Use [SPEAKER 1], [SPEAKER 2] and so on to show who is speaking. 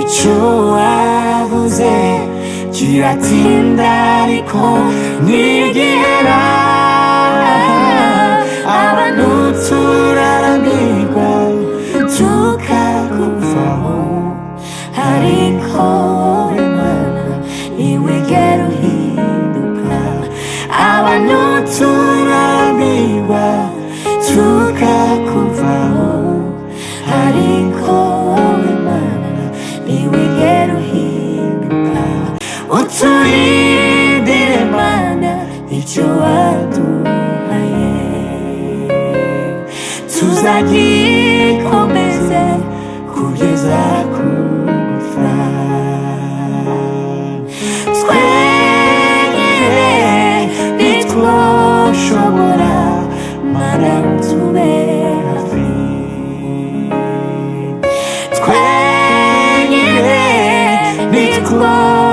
[SPEAKER 1] icyo wavuze kiratinda ariko ntigihera. Abantu turarambirwa tukakuvaho, ariko wowe Mana ntiwigera uhinduka. Abantu turarambirwa tukakuvaho, ariko wowe Mana ntiwigera uhinduka. Uturindire Mana icyo waduhaye, tuzagikomeze kugeza ku gupfa. Twenyine ntitwoshobora Mana utube hafi, twenyine ntitwoshobora